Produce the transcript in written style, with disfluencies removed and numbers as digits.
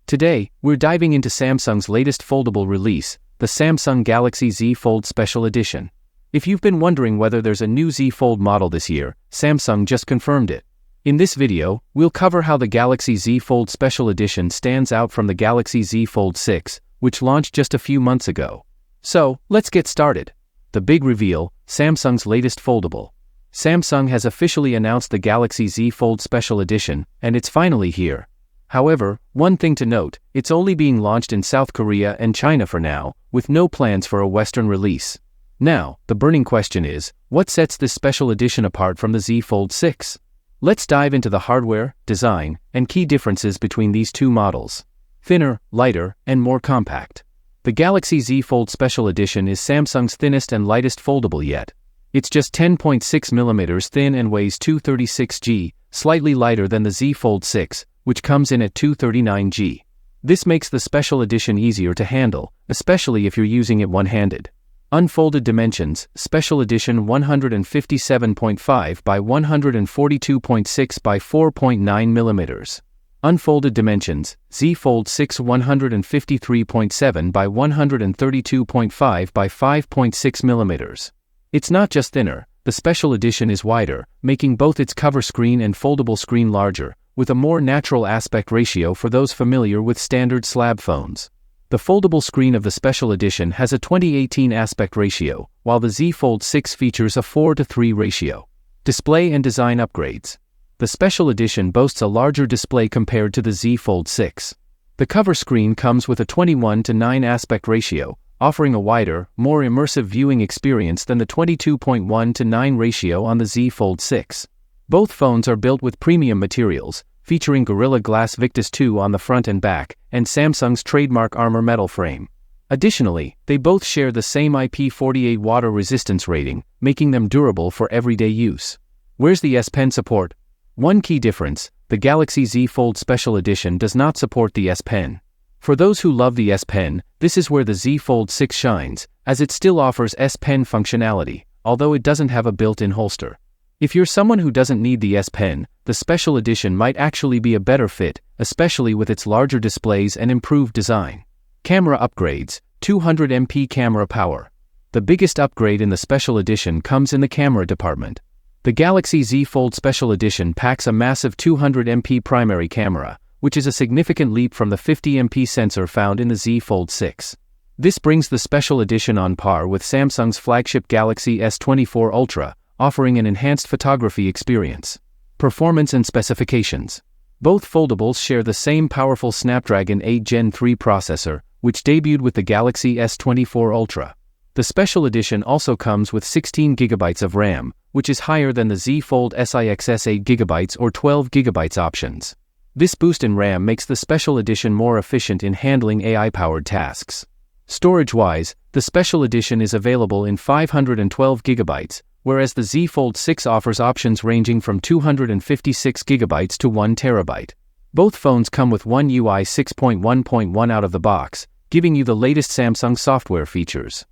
Today, we're diving into Samsung's latest foldable release, the Samsung Galaxy Z Fold Special Edition. If you've been wondering whether there's a new Z Fold model this year, Samsung just confirmed it. In this video, we'll cover how the Galaxy Z Fold Special Edition stands out from the Galaxy Z Fold 6, which launched just a few months ago. So, let's get started. The big reveal, Samsung's latest foldable. Samsung has officially announced the Galaxy Z Fold Special Edition, and it's finally here. However, one thing to note, it's only being launched in South Korea and China for now, with no plans for a Western release. Now, the burning question is, what sets this special edition apart from the Z Fold 6? Let's dive into the hardware, design, and key differences between these two models. Thinner, lighter, and more compact. The Galaxy Z Fold Special Edition is Samsung's thinnest and lightest foldable yet. It's just 10.6mm thin and weighs 236 g, slightly lighter than the Z Fold 6, which comes in at 239 g. This makes the special edition easier to handle, especially if you're using it one-handed. Unfolded dimensions, special edition 157.5 by 142.6 by 4.9mm. Unfolded dimensions, Z Fold 6 153.7 by 132.5 by 5.6mm. It's not just thinner, the special edition is wider, making both its cover screen and foldable screen larger, with a more natural aspect ratio for those familiar with standard slab phones. The foldable screen of the special edition has a 20/18 aspect ratio, while the Z Fold 6 features a 4:3 ratio. Display and design upgrades. The special edition boasts a larger display compared to the Z Fold 6. The cover screen comes with a 21:9 aspect ratio, offering a wider, more immersive viewing experience than the 22:1:9 ratio on the Z Fold 6. Both phones are built with premium materials, featuring Gorilla Glass Victus 2 on the front and back, and Samsung's trademark Armor metal frame. Additionally, they both share the same IP48 water resistance rating, making them durable for everyday use. Where's the S Pen support? One key difference, the Galaxy Z Fold Special Edition does not support the S Pen. For those who love the S Pen, this is where the Z Fold 6 shines, as it still offers S Pen functionality, although it doesn't have a built-in holster. If you're someone who doesn't need the S Pen, the special edition might actually be a better fit, especially with its larger displays and improved design. Camera upgrades, 200MP camera power. The biggest upgrade in the special edition comes in the camera department. The Galaxy Z Fold Special Edition packs a massive 200MP primary camera, which is a significant leap from the 50MP sensor found in the Z Fold 6. This brings the special edition on par with Samsung's flagship Galaxy S24 Ultra, offering an enhanced photography experience. Performance and specifications. Both foldables share the same powerful Snapdragon 8 Gen 3 processor, which debuted with the Galaxy S24 Ultra. The special edition also comes with 16GB of RAM, which is higher than the Z Fold SIX's 8GB or 12GB options. This boost in RAM makes the special edition more efficient in handling AI-powered tasks. Storage-wise, the special edition is available in 512GB, whereas the Z Fold 6 offers options ranging from 256GB to 1TB. Both phones come with One UI 6.1.1 out of the box, giving you the latest Samsung software features.